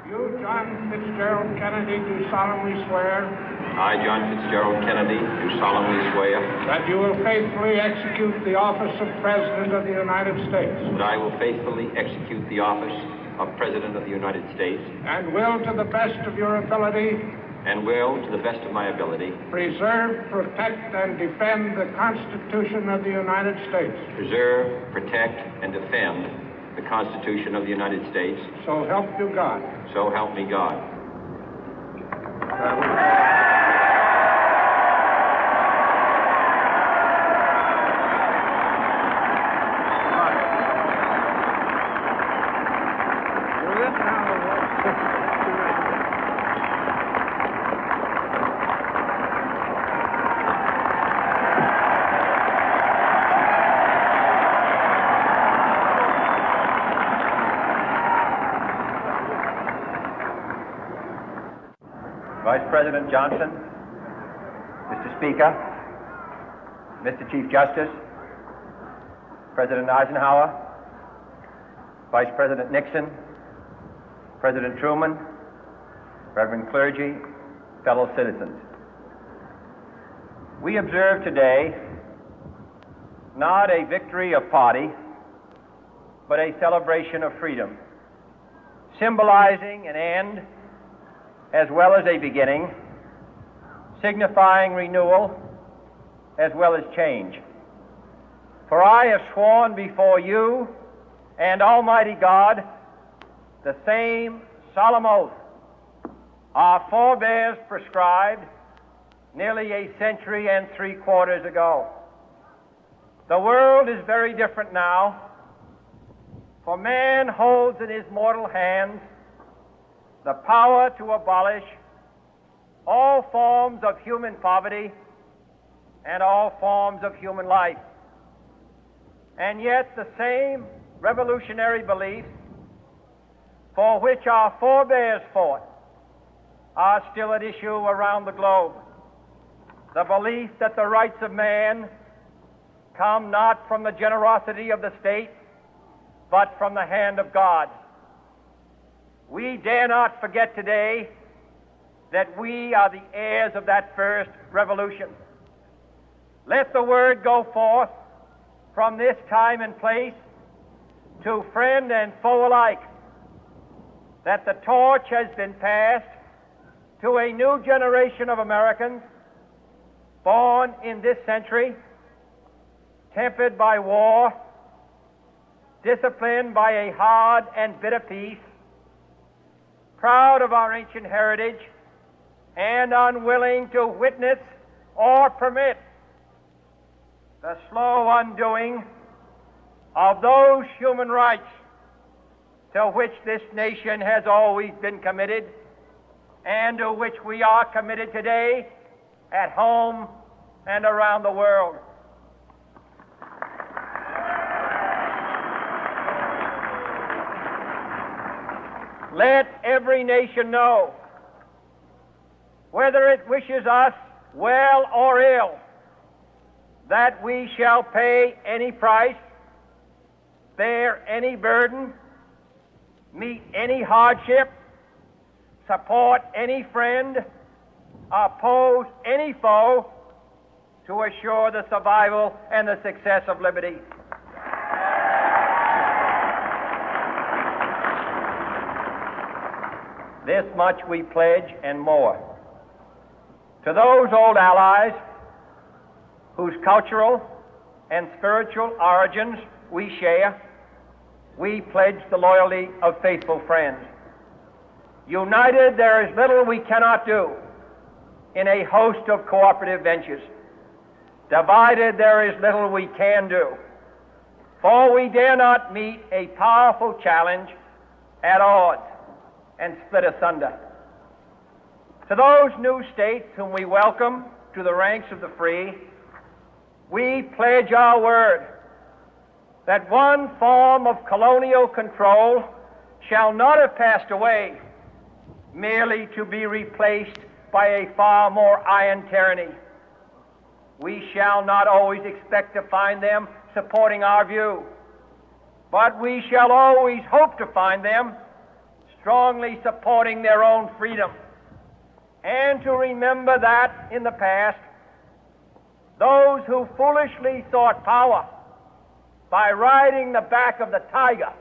You, John Fitzgerald Kennedy, do solemnly swear. I, John Fitzgerald Kennedy, do solemnly swear. That you will faithfully execute the office of President of the United States. That I will faithfully execute the office of President of the United States. And will, to the best of your ability. And will, to the best of my ability. Preserve, protect, and defend the Constitution of the United States. Preserve, protect, and defend the Constitution of the United States. So help you God. So help me God. Vice President Johnson, Mr. Speaker, Mr. Chief Justice, President Eisenhower, Vice President Nixon, President Truman, Reverend clergy, fellow citizens. We observe today not a victory of party, but a celebration of freedom, symbolizing an end as well as a beginning, signifying renewal as well as change. For I have sworn before you and Almighty God the same solemn oath our forebears prescribed nearly a century and 3/4 ago. The world is very different now, for man holds in his mortal hands the power to abolish all forms of human poverty and all forms of human life. And yet the same revolutionary beliefs for which our forebears fought are still at issue around the globe. The belief that the rights of man come not from the generosity of the state, but from the hand of God. We dare not forget today that we are the heirs of that first revolution. Let the word go forth from this time and place to friend and foe alike that the torch has been passed to a new generation of Americans born in this century, tempered by war, disciplined by a hard and bitter peace, proud of our ancient heritage, and unwilling to witness or permit the slow undoing of those human rights to which this nation has always been committed and to which we are committed today at home and around the world. Let every nation know, whether it wishes us well or ill, that we shall pay any price, bear any burden, meet any hardship, support any friend, oppose any foe to assure the survival and the success of liberty. This much we pledge and more. To those old allies whose cultural and spiritual origins we share, we pledge the loyalty of faithful friends. United, there is little we cannot do in a host of cooperative ventures. Divided, there is little we can do, for we dare not meet a powerful challenge at odds and split asunder. To those new states whom we welcome to the ranks of the free, we pledge our word that one form of colonial control shall not have passed away, merely to be replaced by a far more iron tyranny. We shall not always expect to find them supporting our view, but we shall always hope to find them strongly supporting their own freedom, and to remember that in the past, those who foolishly sought power by riding the back of the tiger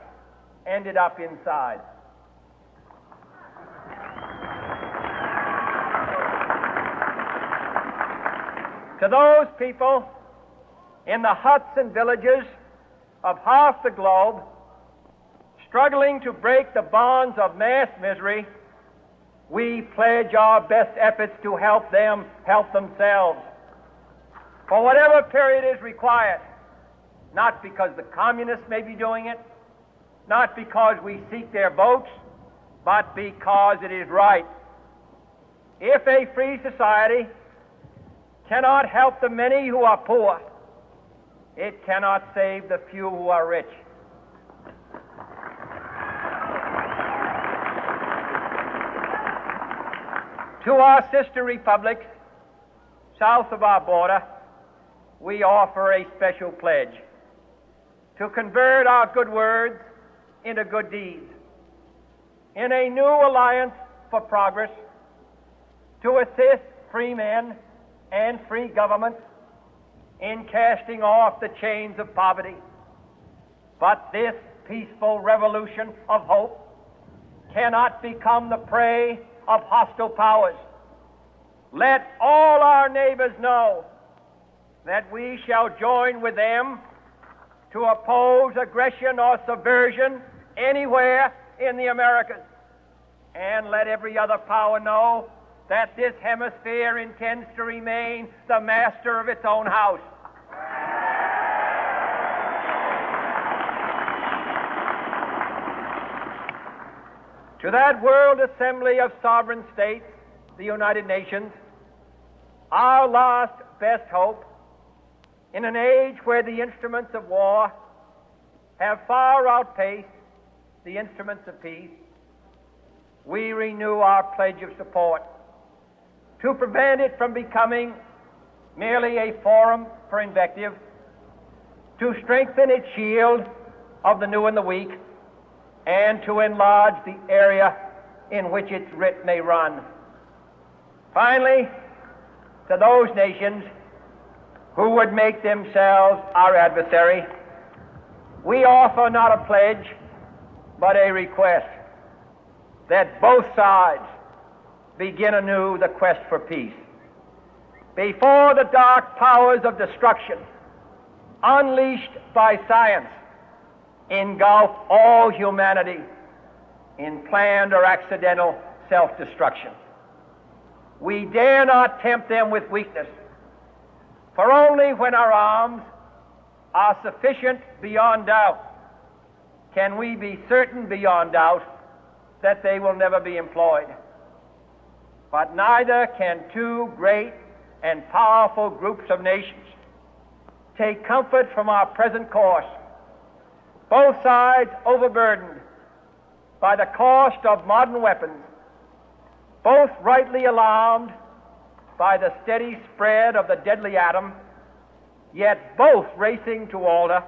ended up inside. To those people in the huts and villages of half the globe struggling to break the bonds of mass misery, we pledge our best efforts to help them help themselves for whatever period is required, not because the communists may be doing it, not because we seek their votes, but because it is right. If a free society cannot help the many who are poor, it cannot save the few who are rich. To our sister republics south of our border, we offer a special pledge to convert our good words into good deeds, in a new alliance for progress, to assist free men and free governments in casting off the chains of poverty. But this peaceful revolution of hope cannot become the prey of hostile powers. Let all our neighbors know that we shall join with them to oppose aggression or subversion anywhere in the Americas. And let every other power know that this hemisphere intends to remain the master of its own house. To that World Assembly of Sovereign States, the United Nations, our last best hope, in an age where the instruments of war have far outpaced the instruments of peace, we renew our pledge of support to prevent it from becoming merely a forum for invective, to strengthen its shield of the new and the weak, and to enlarge the area in which its writ may run. Finally, to those nations who would make themselves our adversary, we offer not a pledge, but a request that both sides begin anew the quest for peace. Before the dark powers of destruction, unleashed by science, engulf all humanity in planned or accidental self-destruction, we dare not tempt them with weakness, for only when our arms are sufficient beyond doubt can we be certain beyond doubt that they will never be employed. But neither can two great and powerful groups of nations take comfort from our present course, both sides overburdened by the cost of modern weapons, both rightly alarmed by the steady spread of the deadly atom, yet both racing to alter